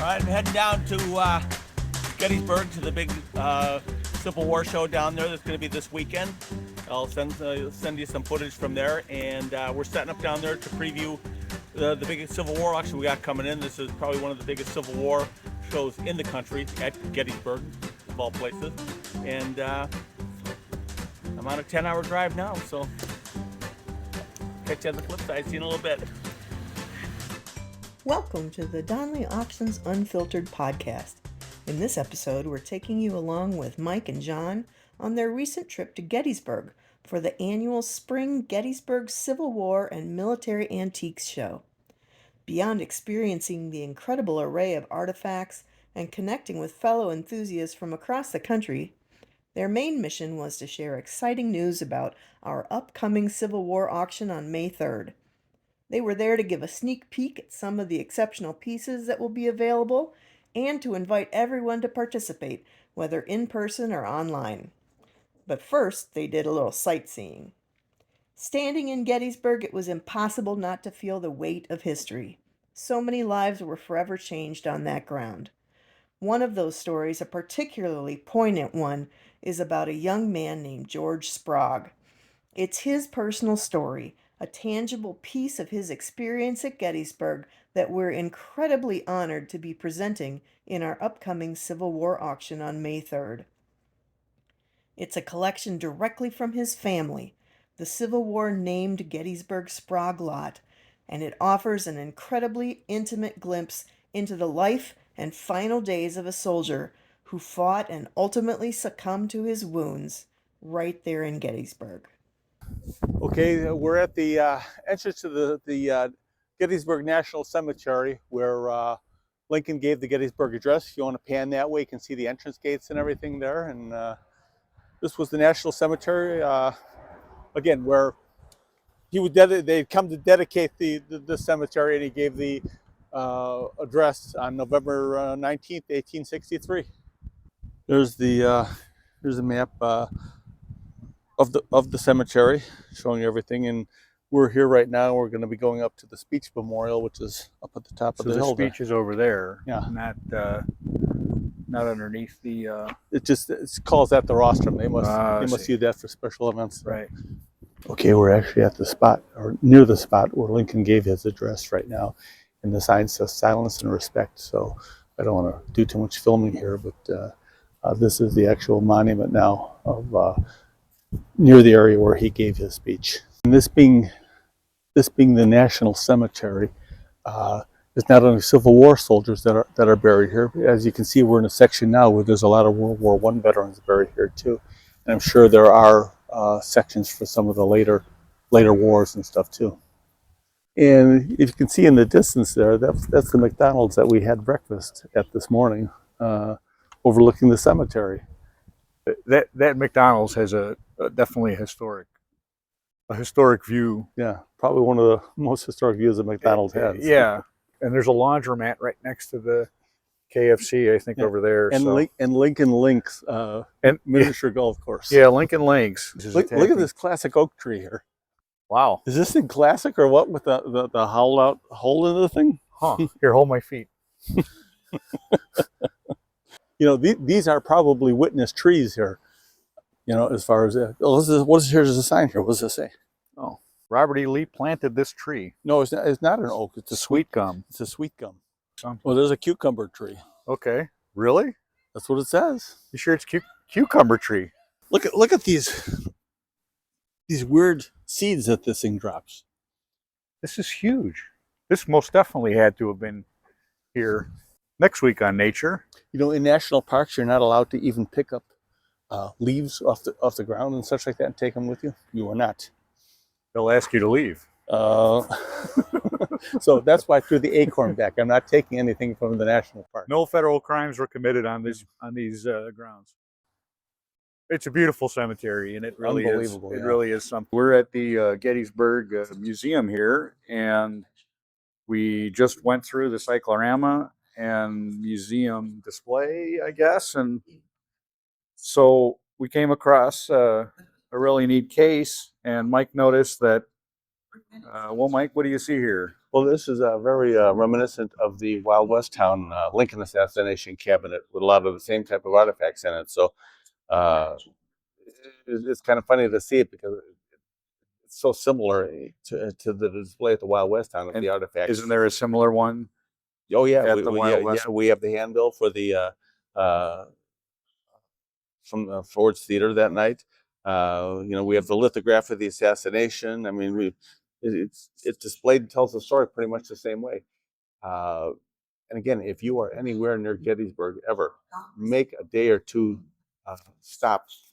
right, I'm heading down to Gettysburg to the big Civil War show down there that's going to be this weekend. I'll send you some footage from there, and we're setting up down there to preview the biggest Civil War auction we got coming in. This is probably one of the biggest Civil War shows in the country at Gettysburg, of all places. And I'm on a 10-hour drive now, so catch you on the flip side. See you in a little bit. Welcome to the Donley Auctions Unfiltered Podcast. In this episode, we're taking you along with Mike and John on their recent trip to Gettysburg for the annual Spring Gettysburg Civil War and Military Antiques Show. Beyond experiencing the incredible array of artifacts and connecting with fellow enthusiasts from across the country, their main mission was to share exciting news about our upcoming Civil War auction on May 3rd. They were there to give a sneak peek at some of the exceptional pieces that will be available and to invite everyone to participate, whether in person or online. But first, they did a little sightseeing. Standing in Gettysburg, it was impossible not to feel the weight of history. So many lives were forever changed on that ground. One of those stories, a particularly poignant one, is about a young man named George Sprague. It's his personal story, a tangible piece of his experience at Gettysburg that we're incredibly honored to be presenting in our upcoming Civil War auction on May 3rd. It's a collection directly from his family, the Civil War named Gettysburg Sprague Lot, and it offers an incredibly intimate glimpse into the life and final days of a soldier who fought and ultimately succumbed to his wounds right there in Gettysburg. Okay, we're at the entrance to the Gettysburg National Cemetery where Lincoln gave the Gettysburg Address. If you want to pan that way, you can see the entrance gates and everything there. And this was the National Cemetery, again, where he would they'd come to dedicate the cemetery, and he gave the address on November 19th, 1863. Here's the map of the cemetery, showing everything, and we're here right now. We're going to be going up to the Speech Memorial, which is up at the top of the hill. The speech is over there. Yeah, not underneath the. It calls that the rostrum. They must use that for special events. Right. Okay, we're actually at the spot, or near the spot where Lincoln gave his address right now, and the sign says "Silence and Respect." So I don't want to do too much filming here, but this is the actual monument now of. Near the area where he gave his speech. And this being the National Cemetery, there's not only Civil War soldiers that are buried here. As you can see, we're in a section now where there's a lot of World War I veterans buried here too. And I'm sure there are sections for some of the later wars and stuff too. And if you can see in the distance there, that's the McDonald's that we had breakfast at this morning, overlooking the cemetery. That McDonald's has definitely a historic view. Yeah, probably one of the most historic views that McDonald's has. Yeah, and there's a laundromat right next to the KFC, I think, over there. And Lincoln Links, and miniature golf course. Yeah, Lincoln Links. Look at this classic oak tree here. Wow. Is this thing classic or what, with the hollowed out hole in the thing? Huh. Here, hold my feet. You know, these are probably witness trees here. You know, as far as here's a sign here. What does it say? Oh, Robert E. Lee planted this tree. No, it's not an oak. It's a sweet gum. It's a sweet gum. Well, there's a cucumber tree. Okay, really? That's what it says. You sure it's cucumber tree? Look at these weird seeds that this thing drops. This is huge. This most definitely had to have been here next week on Nature. You know, in national parks, you're not allowed to even pick up leaves off the ground and such like that and take them with you. You are not. They'll ask you to leave. So that's why I threw the acorn back. I'm not taking anything from the national park. No federal crimes were committed on these grounds. It's a beautiful cemetery, and it really is. It really is something. We're at the Gettysburg Museum here, and we just went through the cyclorama and museum display, I guess, and so we came across a really neat case, and Mike noticed that. Well, Mike, what do you see here? Well, this is very reminiscent of the Wild West town Lincoln assassination cabinet with a lot of the same type of artifacts in it. So it's kind of funny to see it because it's so similar to the display at the Wild West town of the artifacts. Isn't there a similar one? Oh yeah, at the Wild West? Yeah, we have the handbill for the from the Ford's Theater that night. We have the lithograph of the assassination. I mean, it's displayed and tells the story pretty much the same way. And again, if you are anywhere near Gettysburg ever, make a day or two stops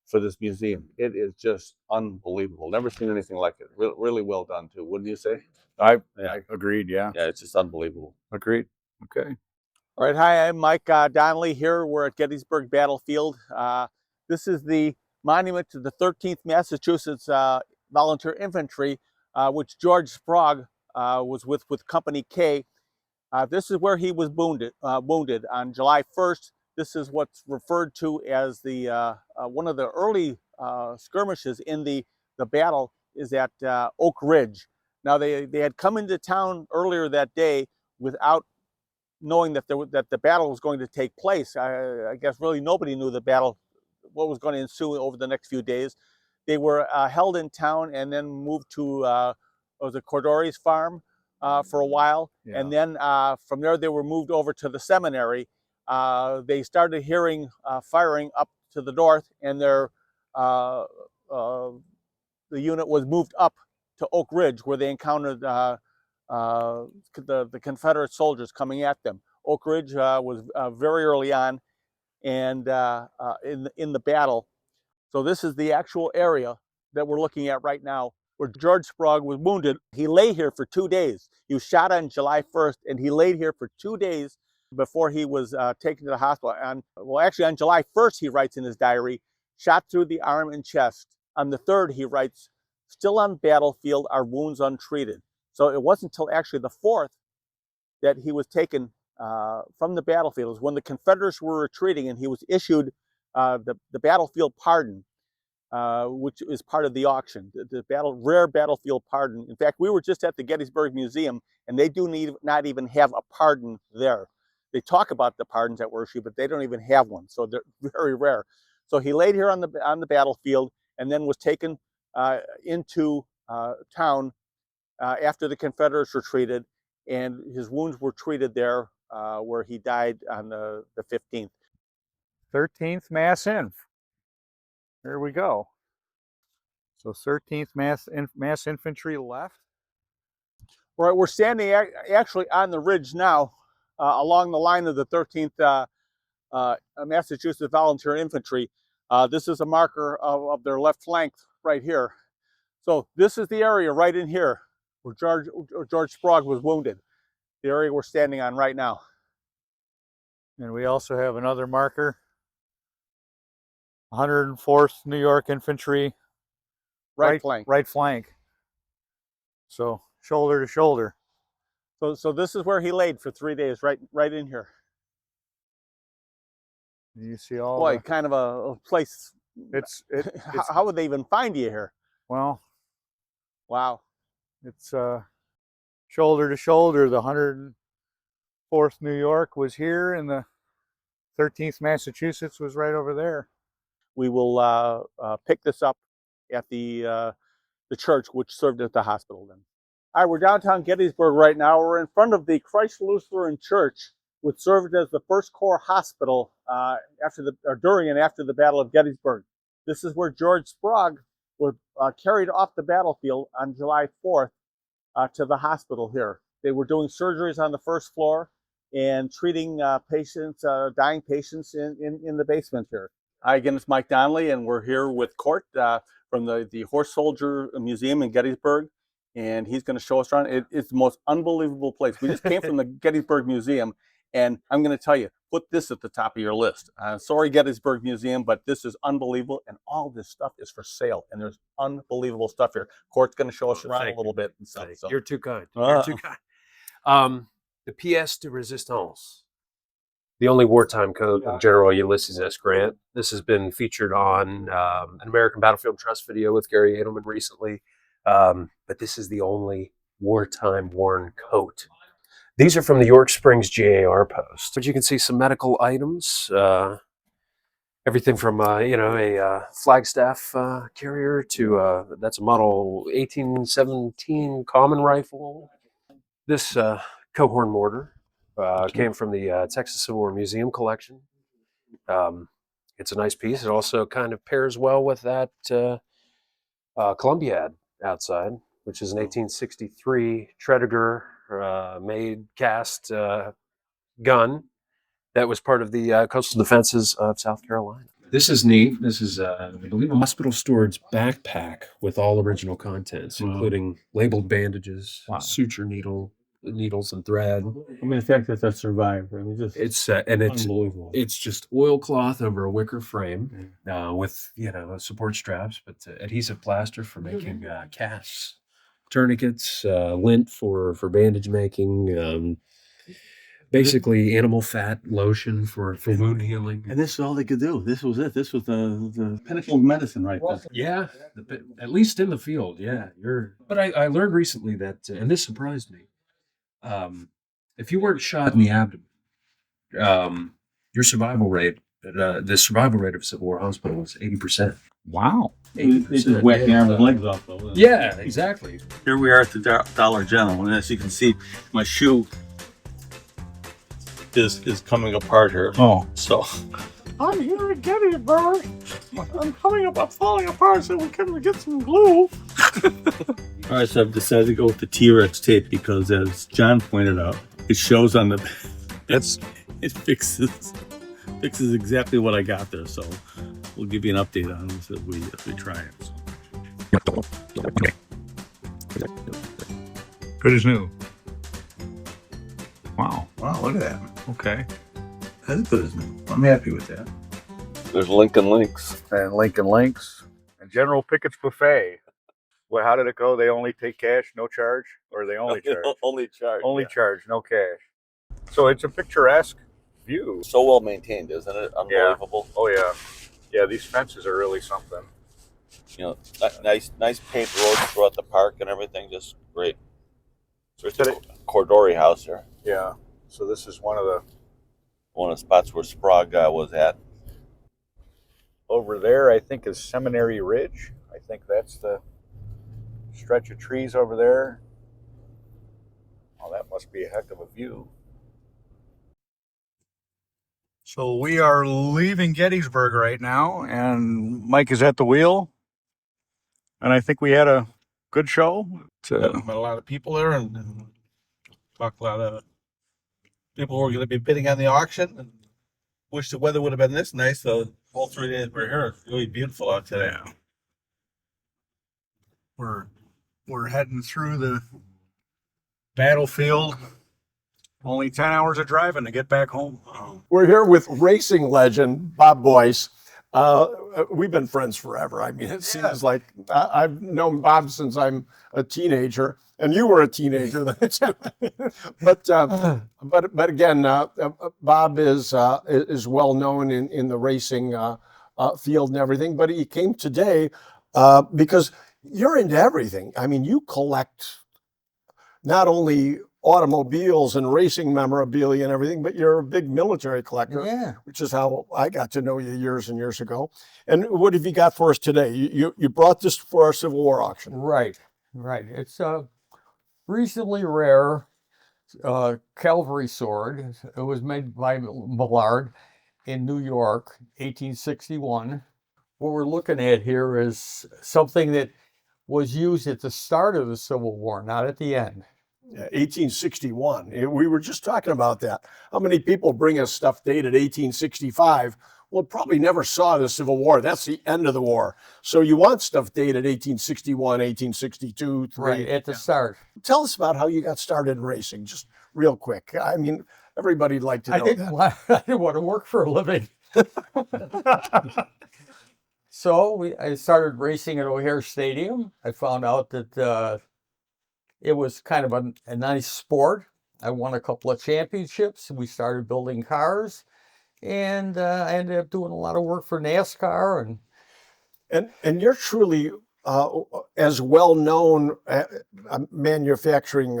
for this museum. It is just unbelievable. Never seen anything like it. Really well done too, wouldn't you say? I agreed. Yeah, it's just unbelievable. Agreed. Okay. All right, hi, I'm Mike Donley here. We're at Gettysburg Battlefield. This is the monument to the 13th Massachusetts Volunteer Infantry, which George Sprague was with Company K. This is where he was wounded on July 1st. This is what's referred to as the one of the early skirmishes in the battle is at Oak Ridge. Now they had come into town earlier that day without knowing that the battle was going to take place. I guess really nobody knew what was going to ensue over the next few days. They were held in town and then moved to was it Cordori's farm for a while, and then from there they were moved over to the seminary. They started hearing firing up to the north, and the unit was moved up to Oak Ridge, where they encountered the Confederate soldiers coming at them. Oak Ridge was very early on, and in the battle. So this is the actual area that we're looking at right now, where George Sprague was wounded. He lay here for 2 days. He was shot on July 1st, and he laid here for 2 days before he was taken to the hospital. Actually, on July 1st, he writes in his diary, shot through the arm and chest. On the 3rd, he writes, still on battlefield, our wounds untreated. So it wasn't until actually the 4th that he was taken from the battlefield. It was when the Confederates were retreating, and he was issued the battlefield pardon, which is part of the auction, the rare battlefield pardon. In fact, we were just at the Gettysburg Museum, and they do not even have a pardon there. They talk about the pardons that were issued, but they don't even have one, so they're very rare. So he laid here on the battlefield, and then was taken into town after the Confederates retreated, and his wounds were treated there, where he died on the 15th. 13th Mass Inf. There we go. So 13th Mass Infantry left. Right, we're standing actually on the ridge now, along the line of the 13th Massachusetts Volunteer Infantry. This is a marker of their left flank right here. So this is the area right in here where George Sprague was wounded. The area we're standing on right now. And we also have another marker. 104th New York Infantry. Right flank. Right flank. So shoulder to shoulder. So this is where he laid for 3 days, right in here. You see all boy, kind of a place. It's how would they even find you here? Well, wow. It's shoulder to shoulder. The 104th New York was here, and the 13th Massachusetts was right over there. We will pick this up at the church, which served as the hospital then. All right, we're downtown Gettysburg right now. We're in front of the Christ Lutheran Church, which served as the First Corps hospital during and after the Battle of Gettysburg. This is where George Sprague was carried off the battlefield on July 4th to the hospital here. They were doing surgeries on the first floor and treating patients, dying patients in the basement here. Hi, again, it's Mike Donley, and we're here with Court from the Horse Soldier Museum in Gettysburg, and he's going to show us around. It's the most unbelievable place. We just came from the Gettysburg Museum, and I'm going to tell you, put this at the top of your list. Sorry, Gettysburg Museum, but this is unbelievable, and all this stuff is for sale, and there's unbelievable stuff here. Court's going to show us around a little bit and stuff. So. You're too kind. You're too kind. The pièce de résistance, the only wartime code of General Ulysses S. Grant. This has been featured on an American Battlefield Trust video with Gary Edelman recently, but this is the only wartime worn coat. These are from the York Springs GAR post. But you can see some medical items, everything from a Flagstaff carrier to that's a model 1817 common rifle. This cohorn mortar came from the Texas Civil War Museum collection. It's a nice piece. It also kind of pairs well with that Columbiad outside, which is an 1863 Tredegar made cast gun that was part of the coastal defenses of South Carolina. This is neat. This is, I believe, a hospital steward's backpack with all original contents, including labeled bandages, suture needles and thread. I mean, the fact that that survived, I mean, just It's unbelievable. it's just oilcloth over a wicker frame with support straps, but adhesive plaster for making casts, tourniquets, lint for bandage making. Basically, animal fat lotion for wound healing. And this is all they could do. This was it. This was the pinnacle of medicine right there. Yeah, at least in the field. Yeah, But I learned recently that, and this surprised me. If you weren't shot in the abdomen, your survival rate, the survival rate of Civil War hospital was 80%. Wow. They just whack the arms and legs off, though. Yeah, exactly. Here we are at the Dollar General, and as you can see, my shoe is coming apart here. Oh. So I'm here at Gettysburg. I'm falling apart, so we can get some glue. all right, so I've decided to go with the T-Rex tape because, as John pointed out, it shows on the it fixes exactly what I got there. So we'll give you an update on this as we try it. Good as new. Wow, look at that. Okay, that's good as new. I'm happy with that. There's Lincoln Links. And Lincoln Links and General Pickett's Buffet. Well, how did it go? They only take cash, no charge, or they only charge? Only charge. Only charge, no cash. So it's a picturesque view. So well maintained, isn't it? Unbelievable. Oh yeah, yeah. These fences are really something. You know, nice paved roads throughout the park and everything. Just great. So it's a Cordori house here. Yeah. So this is one of the spots where Sprague was at. over there. I think is Seminary Ridge. I think that's the stretch of trees over there. Oh, that must be a heck of a view. So we are leaving Gettysburg right now, and Mike is at the wheel. And I think we had a good show. Met a lot of people there and talked a lot of people who are going to be bidding on the auction. And wish the weather would have been this nice. The whole 3 days we're here, it's really beautiful out today. We're heading through the battlefield. Only 10 hours of driving to get back home. We're here with racing legend Bob Boyce. We've been friends forever. I mean, it seems like I've known Bob since I'm a teenager, and you were a teenager then too. but again, Bob is well known in the racing field and everything. But he came today because you're into everything. I mean, you collect not only automobiles and racing memorabilia and everything, but you're a big military collector, which is how I got to know you years and years ago. And what have you got for us today? You brought this for our Civil War auction. Right. It's a reasonably rare cavalry sword. It was made by Millard in New York, 1861. What we're looking at here is something that was used at the start of the Civil War, not at the end. 1861. We were just talking about that. How many people bring us stuff dated 1865? Well, probably never saw the Civil War. That's the end of the war. So you want stuff dated 1861, 1862, 3. Right, at the start. Tell us about how you got started in racing, just real quick. I mean, everybody'd like to know that. I didn't want to work for a living. So I started racing at O'Hare Stadium. I found out that it was kind of a nice sport. I won a couple of championships. We started building cars, and I ended up doing a lot of work for NASCAR. And you're truly as well known manufacturing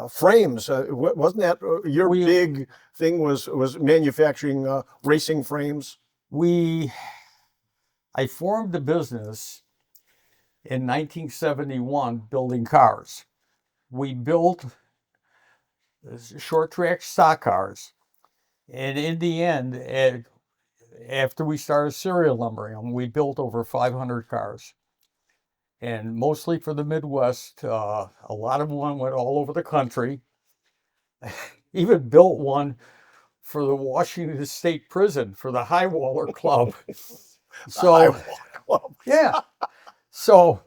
frames. Wasn't that your big thing? Was manufacturing racing frames? I formed the business in 1971 building cars. We built short track stock cars, and in the end, after we started serial numbering them, we built over 500 cars, and mostly for the Midwest. A lot of them went all over the country. Even built one for the Washington State Prison for the High Waller Club. So, yeah. So,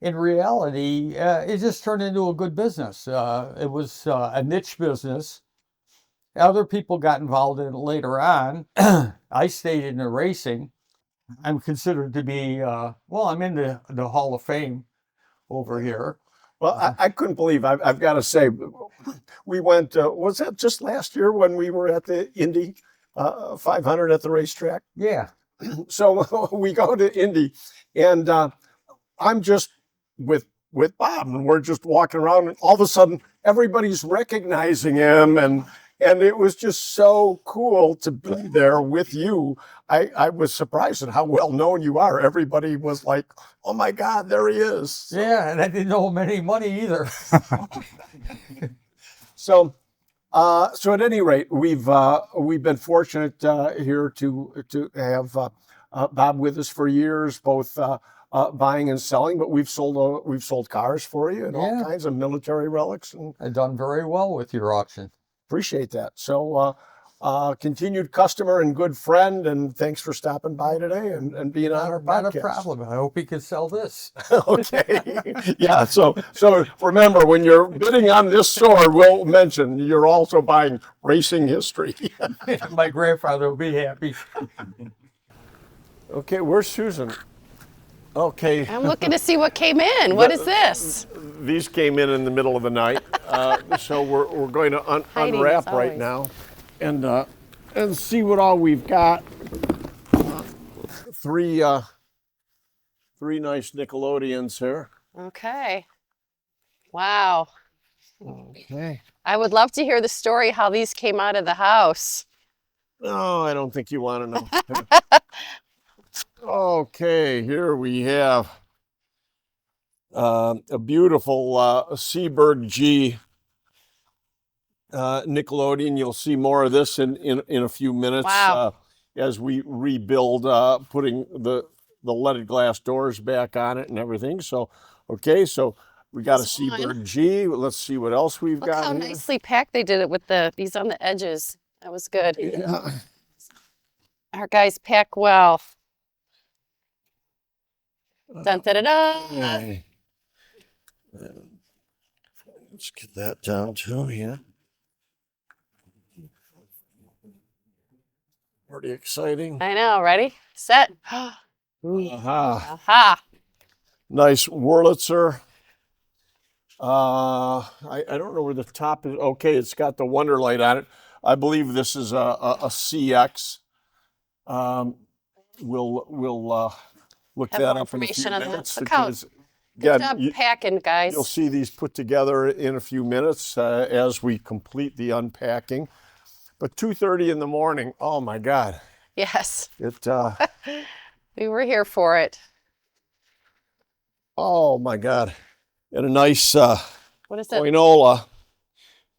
in reality, it just turned into a good business. It was a niche business. Other people got involved in it later on. I stayed in the racing. I'm considered to be, I'm in the Hall of Fame over here. Well, I couldn't believe, I've got to say, we went, was that just last year when we were at the Indy 500 at the racetrack? Yeah. So we go to Indy, and I'm just with Bob, and we're just walking around, and all of a sudden everybody's recognizing him, and it was just so cool to be there with you. I was surprised at how well known you are. Everybody was like, "Oh my God, there he is!" Yeah, and I didn't owe him any money either. So at any rate, we've been fortunate here to have Bob with us for years, both buying and selling. But we've sold cars for you and all kinds of military relics, and I've done very well with your auction. Appreciate that. So continued customer and good friend, and thanks for stopping by today and being on our podcast. Not a problem. I hope you can sell this. Okay. Yeah. So remember, when you're bidding on this sword, we'll mention you're also buying racing history. My grandfather will be happy. Okay, where's Susan? Okay. I'm looking to see what came in. What is this? These came in the middle of the night, so we're going to unwrap right now, and see what all we've got. Three nice Nickelodeons here. Okay. Wow. Okay. I would love to hear the story how these came out of the house. No, I don't think you want to know. Okay, here we have a beautiful Seabird G Nickelodeon. You'll see more of this in a few minutes. Wow. As we rebuild, putting the leaded glass doors back on it and everything. So, okay, so we got a Seabird G. Let's see what else we've got. Look how nicely packed they did it with these on the edges. That was good. Yeah. Our guys pack well. Dun, da, da, da. Okay. Let's get that down too, yeah. Pretty exciting. I know. Ready? Set. Aha. Aha. Nice Wurlitzer. I don't know where the top is. Okay, it's got the Wonderlight on it. I believe this is a CX. We'll look Have that more up in a few information on that. minutes. Look how because, good again, job packing, guys. you'll see these put together in a few minutes as we complete the unpacking. But 2:30 in the morning, oh my God. Yes. It, We were here for it. oh my God. And a nice What is it?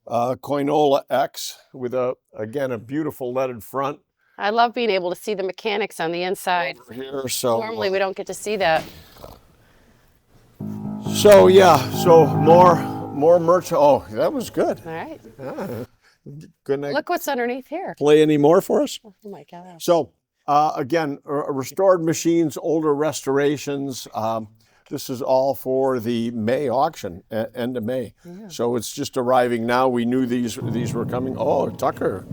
Koinola X with again, a beautiful leaded front I love being able to see the mechanics on the inside. over here. So Normally we don't get to see that. So yeah, so more merch. Oh, that was good. All right. Couldn't I Look what's underneath here. play any more for us? Oh my gosh. So again, restored machines, older restorations. This is all for the May auction, end of May. Yeah. So it's just arriving now. We knew these were coming. Oh, Tucker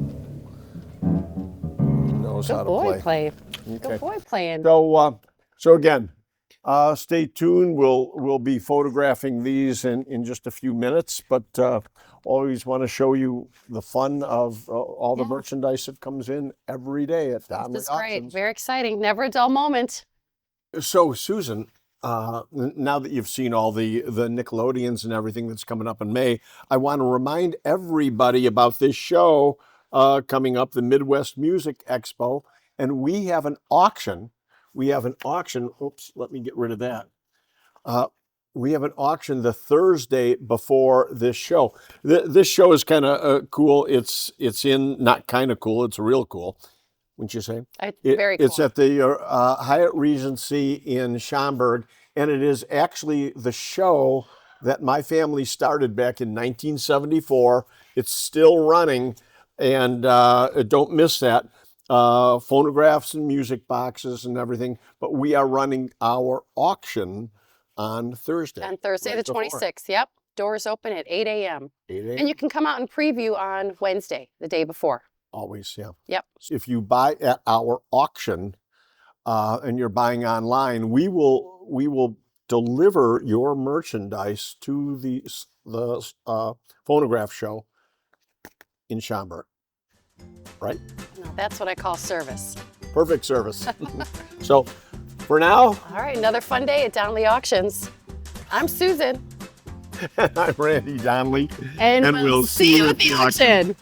knows how Good to boy play. play. Okay. Good boy playing. So again, stay tuned. We'll be photographing these in just a few minutes, but always want to show you the fun of all the merchandise that comes in every day at Donley This is great. Auctions. Very exciting. Never a dull moment. So, Susan, now that you've seen all the Nickelodeons and everything that's coming up in May, I want to remind everybody about this show coming up, the Midwest Music Expo, and we have an auction. Oops, let me get rid of that. We have an auction the Thursday before this show. This show is kind of cool. It's not kind of cool. It's real cool. Wouldn't you say? Very cool. It's at the Hyatt Regency in Schaumburg, and it is actually the show that my family started back in 1974. It's still running, and don't miss that. Phonographs and music boxes and everything, but we are running our auction on Thursday. On Thursday the 26th, yep. Doors open at 8 a.m. 8 a.m. And you can come out and preview on Wednesday, the day before. Always, yeah. Yep. If you buy at our auction and you're buying online, we will deliver your merchandise to the phonograph show in Schaumburg. Right? No, that's what I call service. Perfect service. So for now. All right, another fun day at Donley Auctions. I'm Susan. I'm Randy Donley. And we'll see you at the auction.